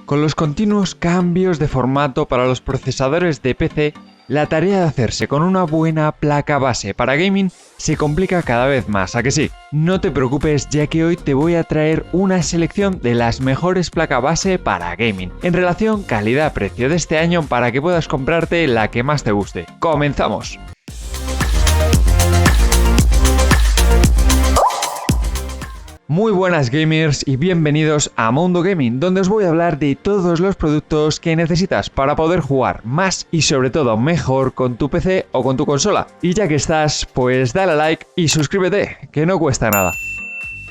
Con los continuos cambios de formato para los procesadores de PC, la tarea de hacerse con una buena placa base para gaming se complica cada vez más, ¿a que sí? No te preocupes, ya que hoy te voy a traer una selección de las mejores placas base para gaming, en relación calidad-precio de este año para que puedas comprarte la que más te guste. ¡Comenzamos! Muy buenas gamers y bienvenidos a Mundo Gaming, donde os voy a hablar de todos los productos que necesitas para poder jugar más y sobre todo mejor con tu PC o con tu consola. Y ya que estás, pues dale a like y suscríbete, que no cuesta nada.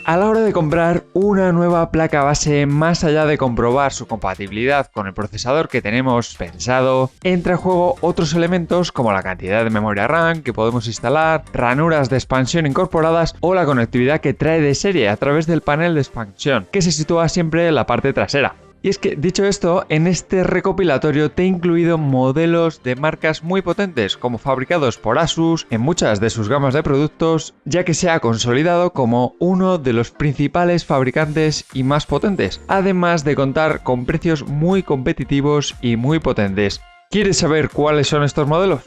A la hora de comprar una nueva placa base, más allá de comprobar su compatibilidad con el procesador que tenemos pensado, entra en juego otros elementos como la cantidad de memoria RAM que podemos instalar, ranuras de expansión incorporadas o la conectividad que trae de serie a través del panel de expansión, que se sitúa siempre en la parte trasera. Y es que, dicho esto, en este recopilatorio te he incluido modelos de marcas muy potentes, como fabricados por Asus en muchas de sus gamas de productos, ya que se ha consolidado como uno de los principales fabricantes y más potentes, además de contar con precios muy competitivos y muy potentes. ¿Quieres saber cuáles son estos modelos?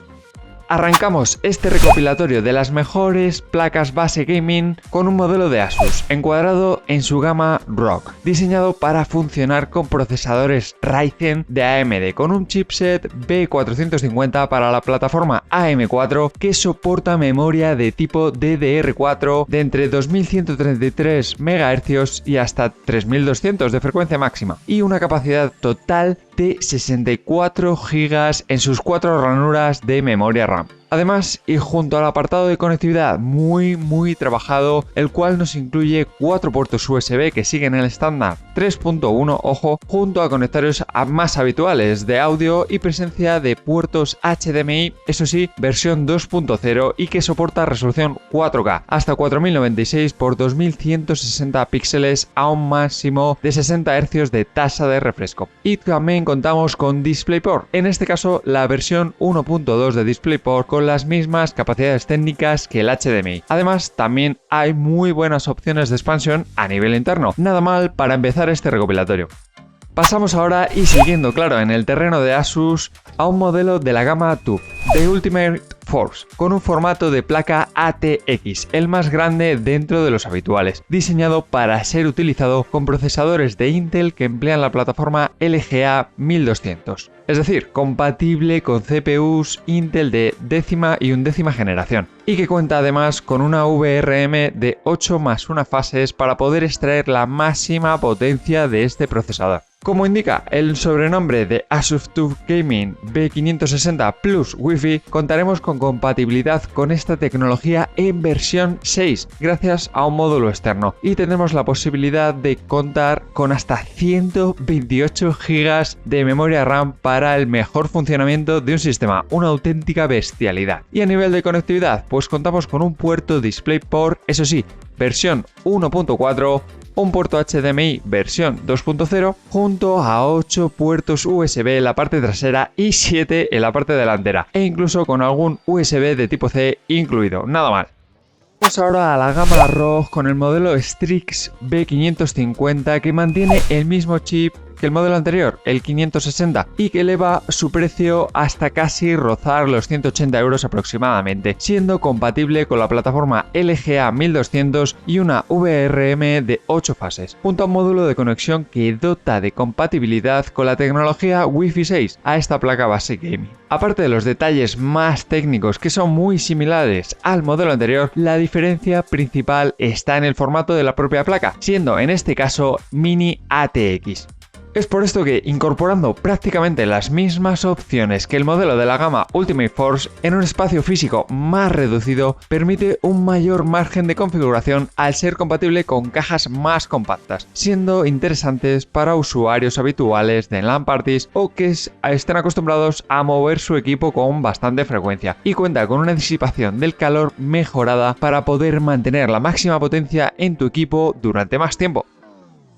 Arrancamos este recopilatorio de las mejores placas base gaming con un modelo de Asus, encuadrado en su gama ROG, diseñado para funcionar con procesadores Ryzen de AMD, con un chipset B450 para la plataforma AM4 que soporta memoria de tipo DDR4 de entre 2133 MHz y hasta 3200 de frecuencia máxima, y una capacidad total de 64 GB en sus 4 ranuras de memoria RAM. Además, y junto al apartado de conectividad muy trabajado, el cual nos incluye 4 puertos USB que siguen el estándar 3.1, ojo, junto a conectores más habituales de audio y presencia de puertos HDMI, eso sí, versión 2.0 y que soporta resolución 4K hasta 4096 x 2160 píxeles a un máximo de 60 Hz de tasa de refresco. Y también contamos con DisplayPort, en este caso la versión 1.2 de DisplayPort con las mismas capacidades técnicas que el HDMI. Además, también hay muy buenas opciones de expansión a nivel interno. Nada mal para empezar este recopilatorio. Pasamos ahora, y siguiendo claro en el terreno de Asus, a un modelo de la gama TUF de Ultimate Force, con un formato de placa ATX, el más grande dentro de los habituales, diseñado para ser utilizado con procesadores de Intel que emplean la plataforma LGA 1200, es decir, compatible con CPUs Intel de 10ª y 11ª generación, y que cuenta además con una VRM de 8+1 fases para poder extraer la máxima potencia de este procesador. Como indica el sobrenombre de Asus TUF Gaming B560 Plus Wi-Fi, contaremos con compatibilidad con esta tecnología en versión 6 gracias a un módulo externo, y tendremos la posibilidad de contar con hasta 128 GB de memoria RAM para el mejor funcionamiento de un sistema, una auténtica bestialidad. Y a nivel de conectividad, pues contamos con un puerto DisplayPort, eso sí, versión 1.4, un puerto HDMI versión 2.0 junto a 8 puertos USB en la parte trasera y 7 en la parte delantera, e incluso con algún USB de tipo C incluido. Nada mal. Vamos ahora a la gama ROG con el modelo Strix B550, que mantiene el mismo chip que el modelo anterior, el 560, y que eleva su precio hasta casi rozar los 180 € aproximadamente, siendo compatible con la plataforma LGA 1200 y una VRM de 8 fases, junto a un módulo de conexión que dota de compatibilidad con la tecnología Wi-Fi 6 a esta placa base gaming. Aparte de los detalles más técnicos que son muy similares al modelo anterior, la diferencia principal está en el formato de la propia placa, siendo en este caso mini ATX. Es por esto que, incorporando prácticamente las mismas opciones que el modelo de la gama Ultimate Force en un espacio físico más reducido, permite un mayor margen de configuración al ser compatible con cajas más compactas, siendo interesantes para usuarios habituales de LAN parties o que estén acostumbrados a mover su equipo con bastante frecuencia, y cuenta con una disipación del calor mejorada para poder mantener la máxima potencia en tu equipo durante más tiempo.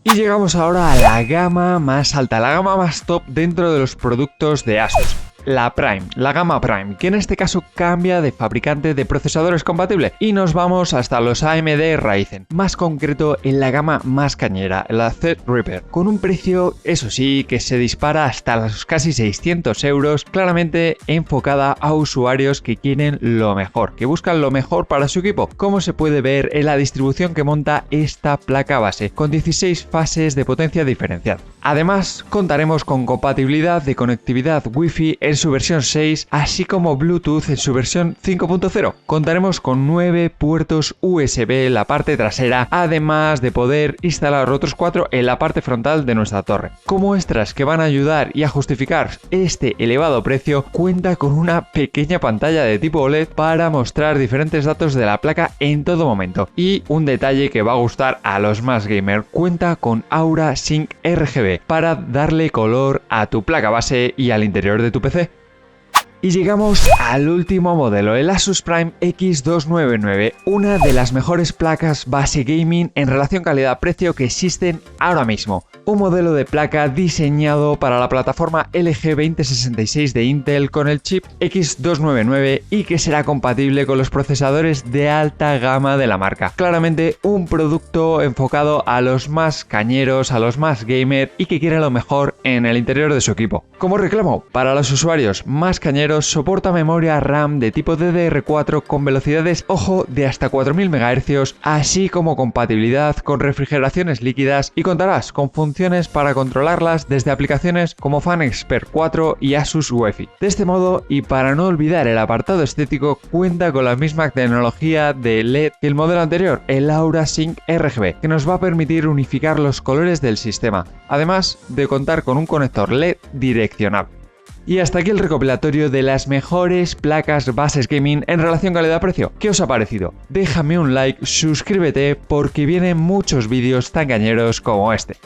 Y llegamos ahora a la gama más alta, la gama más top dentro de los productos de Asus. la Prime, la gama Prime, que en este caso cambia de fabricante de procesadores compatible y nos vamos hasta los AMD Ryzen, más concreto en la gama más cañera, la Threadripper, con un precio, eso sí, que se dispara hasta los casi 600 euros, claramente enfocada a usuarios que quieren lo mejor, que buscan lo mejor para su equipo, como se puede ver en la distribución que monta esta placa base, con 16 fases de potencia diferenciada. Además, contaremos con compatibilidad de conectividad Wi-Fi en su versión 6, así como Bluetooth en su versión 5.0. Contaremos con 9 puertos USB en la parte trasera, además de poder instalar otros 4 en la parte frontal de nuestra torre. Como extras que van a ayudar y a justificar este elevado precio, cuenta con una pequeña pantalla de tipo OLED para mostrar diferentes datos de la placa en todo momento. Y un detalle que va a gustar a los más gamer, cuenta con Aura Sync RGB para darle color a tu placa base y al interior de tu PC. Y llegamos al último modelo, el Asus Prime X299, una de las mejores placas base gaming en relación calidad-precio que existen ahora mismo. Un modelo de placa diseñado para la plataforma LG 2066 de Intel con el chip X299 y que será compatible con los procesadores de alta gama de la marca. Claramente un producto enfocado a los más cañeros, a los más gamer y que quieren lo mejor en el interior de su equipo. Como reclamo, para los usuarios más cañeros, soporta memoria RAM de tipo DDR4 con velocidades, ojo, de hasta 4000 MHz, así como compatibilidad con refrigeraciones líquidas y contarás con funciones para controlarlas desde aplicaciones como FanExpert 4 y Asus UEFI. De este modo, y para no olvidar el apartado estético, cuenta con la misma tecnología de LED que el modelo anterior, el Aura Sync RGB, que nos va a permitir unificar los colores del sistema, además de contar con un conector LED direccional. Y hasta aquí el recopilatorio de las mejores placas bases gaming en relación calidad-precio. ¿Qué os ha parecido? Déjame un like, suscríbete porque vienen muchos vídeos tan cañeros como este.